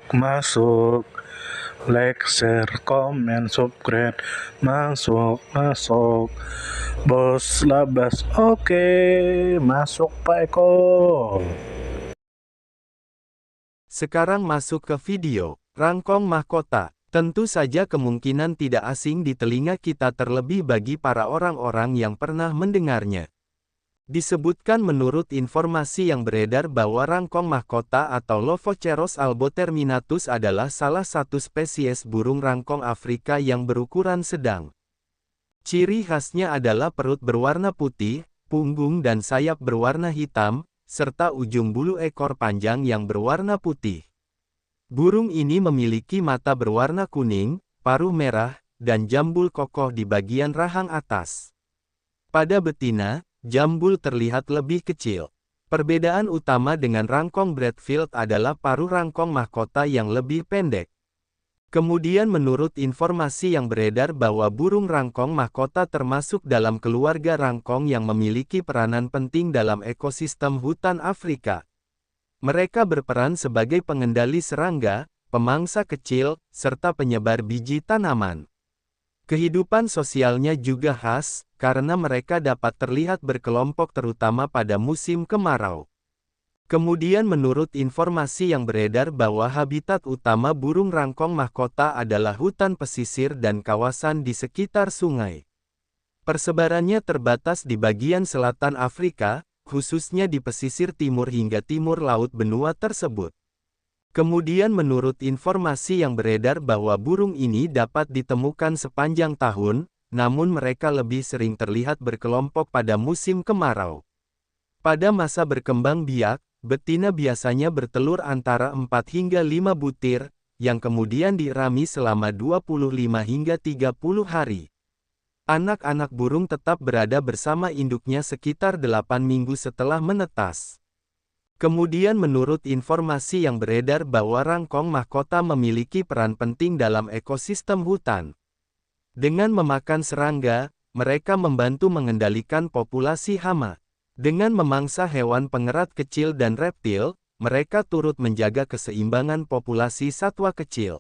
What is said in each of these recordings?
Masuk, like, share, comment, subscribe, masuk, bos labas, oke, masuk Pak Eko. Sekarang masuk ke video, Rangkong Mahkota. Tentu saja kemungkinan tidak asing di telinga kita terlebih bagi para orang-orang yang pernah mendengarnya. Disebutkan menurut informasi yang beredar bahwa rangkong mahkota atau Lophoceros alboterminatus adalah salah satu spesies burung rangkong Afrika yang berukuran sedang. Ciri khasnya adalah perut berwarna putih, punggung dan sayap berwarna hitam, serta ujung bulu ekor panjang yang berwarna putih. Burung ini memiliki mata berwarna kuning, paruh merah, dan jambul kokoh di bagian rahang atas. Pada betina, jambul terlihat lebih kecil. Perbedaan utama dengan rangkong Bradfield adalah paruh rangkong mahkota yang lebih pendek. Kemudian menurut informasi yang beredar bahwa burung rangkong mahkota termasuk dalam keluarga rangkong yang memiliki peranan penting dalam ekosistem hutan Afrika. Mereka berperan sebagai pengendali serangga, pemangsa kecil, serta penyebar biji tanaman. Kehidupan sosialnya juga khas, karena mereka dapat terlihat berkelompok terutama pada musim kemarau. Kemudian menurut informasi yang beredar bahwa habitat utama burung rangkong mahkota adalah hutan pesisir dan kawasan di sekitar sungai. Persebarannya terbatas di bagian selatan Afrika, khususnya di pesisir timur hingga timur laut benua tersebut. Kemudian menurut informasi yang beredar bahwa burung ini dapat ditemukan sepanjang tahun, namun mereka lebih sering terlihat berkelompok pada musim kemarau. Pada masa berkembang biak, betina biasanya bertelur antara 4 hingga 5 butir, yang kemudian dirami selama 25 hingga 30 hari. Anak-anak burung tetap berada bersama induknya sekitar 8 minggu setelah menetas. Kemudian menurut informasi yang beredar bahwa rangkong mahkota memiliki peran penting dalam ekosistem hutan. Dengan memakan serangga, mereka membantu mengendalikan populasi hama. Dengan memangsa hewan pengerat kecil dan reptil, mereka turut menjaga keseimbangan populasi satwa kecil.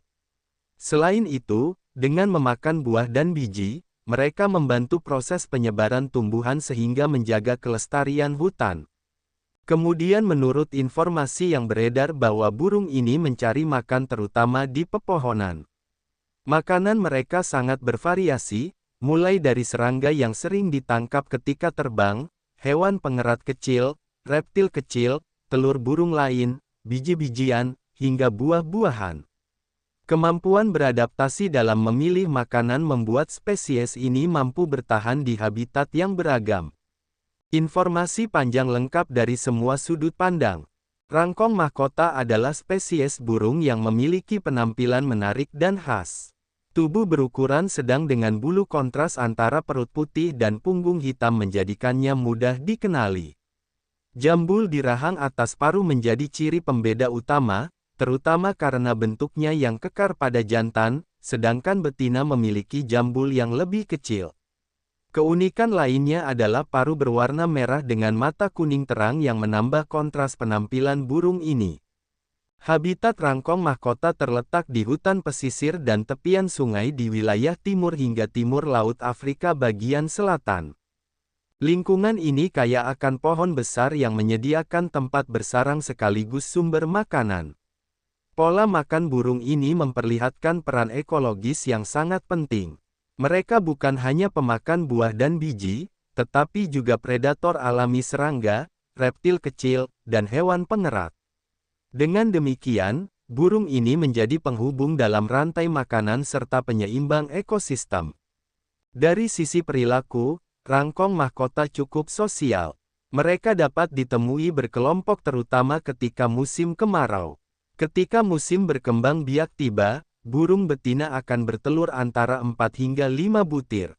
Selain itu, dengan memakan buah dan biji, mereka membantu proses penyebaran tumbuhan sehingga menjaga kelestarian hutan. Kemudian menurut informasi yang beredar bahwa burung ini mencari makan terutama di pepohonan. Makanan mereka sangat bervariasi, mulai dari serangga yang sering ditangkap ketika terbang, hewan pengerat kecil, reptil kecil, telur burung lain, biji-bijian, hingga buah-buahan. Kemampuan beradaptasi dalam memilih makanan membuat spesies ini mampu bertahan di habitat yang beragam. Informasi panjang lengkap dari semua sudut pandang. Rangkong mahkota adalah spesies burung yang memiliki penampilan menarik dan khas. Tubuh berukuran sedang dengan bulu kontras antara perut putih dan punggung hitam menjadikannya mudah dikenali. Jambul di rahang atas paruh menjadi ciri pembeda utama, terutama karena bentuknya yang kekar pada jantan, sedangkan betina memiliki jambul yang lebih kecil. Keunikan lainnya adalah paruh berwarna merah dengan mata kuning terang yang menambah kontras penampilan burung ini. Habitat rangkong mahkota terletak di hutan pesisir dan tepian sungai di wilayah timur hingga timur laut Afrika bagian selatan. Lingkungan ini kaya akan pohon besar yang menyediakan tempat bersarang sekaligus sumber makanan. Pola makan burung ini memperlihatkan peran ekologis yang sangat penting. Mereka bukan hanya pemakan buah dan biji, tetapi juga predator alami serangga, reptil kecil, dan hewan pengerat. Dengan demikian, burung ini menjadi penghubung dalam rantai makanan serta penyeimbang ekosistem. Dari sisi perilaku, rangkong mahkota cukup sosial. Mereka dapat ditemui berkelompok terutama ketika musim kemarau. Ketika musim berkembang biak tiba, burung betina akan bertelur antara 4 hingga 5 butir.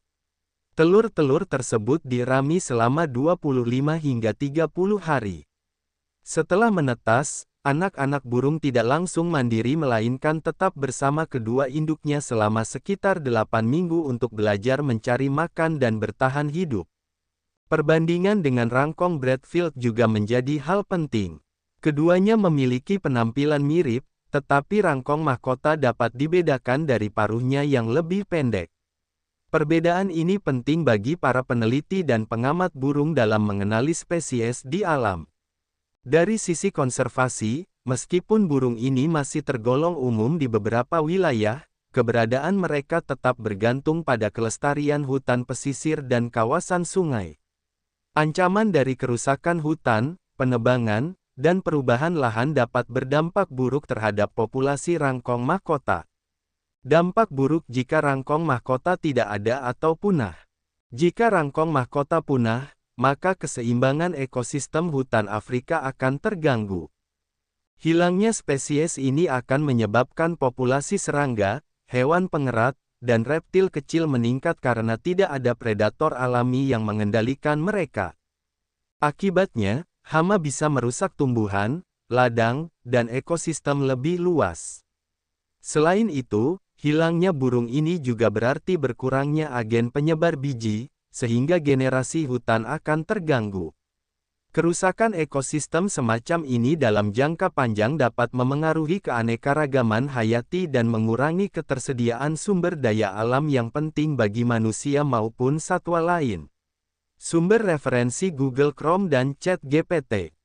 Telur-telur tersebut dirami selama 25 hingga 30 hari. Setelah menetas, anak-anak burung tidak langsung mandiri melainkan tetap bersama kedua induknya selama sekitar 8 minggu untuk belajar mencari makan dan bertahan hidup. Perbandingan dengan rangkong Bradfield juga menjadi hal penting. Keduanya memiliki penampilan mirip, Tetapi rangkong mahkota dapat dibedakan dari paruhnya yang lebih pendek. Perbedaan ini penting bagi para peneliti dan pengamat burung dalam mengenali spesies di alam. Dari sisi konservasi, meskipun burung ini masih tergolong umum di beberapa wilayah, keberadaan mereka tetap bergantung pada kelestarian hutan pesisir dan kawasan sungai. Ancaman dari kerusakan hutan, penebangan, dan perubahan lahan dapat berdampak buruk terhadap populasi rangkong mahkota. Dampak buruk jika rangkong mahkota tidak ada atau punah. Jika rangkong mahkota punah, maka keseimbangan ekosistem hutan Afrika akan terganggu. Hilangnya spesies ini akan menyebabkan populasi serangga, hewan pengerat, dan reptil kecil meningkat karena tidak ada predator alami yang mengendalikan mereka. Akibatnya, hama bisa merusak tumbuhan, ladang, dan ekosistem lebih luas. Selain itu, hilangnya burung ini juga berarti berkurangnya agen penyebar biji, sehingga generasi hutan akan terganggu. Kerusakan ekosistem semacam ini dalam jangka panjang dapat memengaruhi keanekaragaman hayati dan mengurangi ketersediaan sumber daya alam yang penting bagi manusia maupun satwa lain. Sumber referensi Google Chrome dan ChatGPT.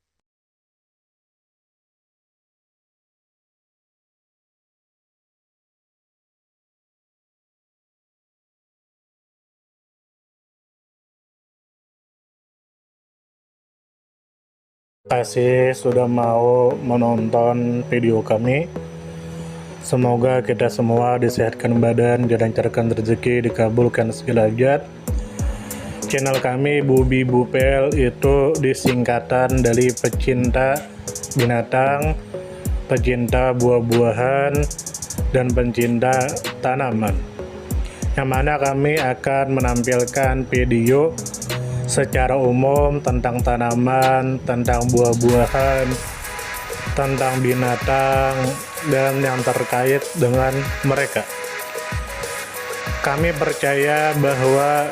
Terima kasih sudah mau menonton video kami. Semoga kita semua disehatkan badan, dilancarkan rezeki, dikabulkan segala hajat. Channel kami Bubi Bupel itu disingkatan dari pecinta binatang, pecinta buah-buahan, dan pencinta tanaman. Yang mana kami akan menampilkan video secara umum tentang tanaman, tentang buah-buahan, tentang binatang, dan yang terkait dengan mereka. Kami percaya bahwa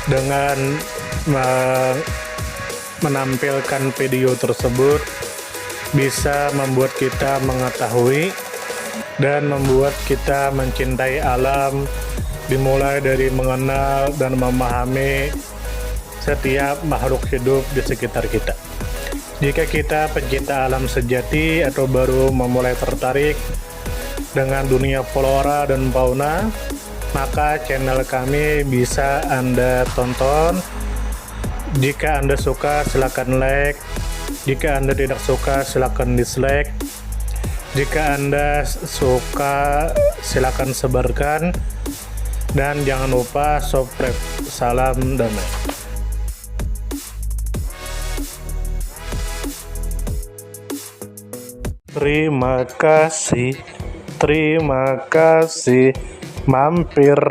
dengan menampilkan video tersebut bisa membuat kita mengetahui dan membuat kita mencintai alam, dimulai dari mengenal dan memahami setiap makhluk hidup di sekitar kita. Jika kita pencinta alam sejati atau baru memulai tertarik dengan dunia flora dan fauna, maka channel kami bisa Anda tonton. Jika Anda suka, silakan like. Jika Anda tidak suka, silakan dislike. Jika Anda suka, silakan sebarkan. Dan jangan lupa subscribe. Salam damai. Terima kasih mampir.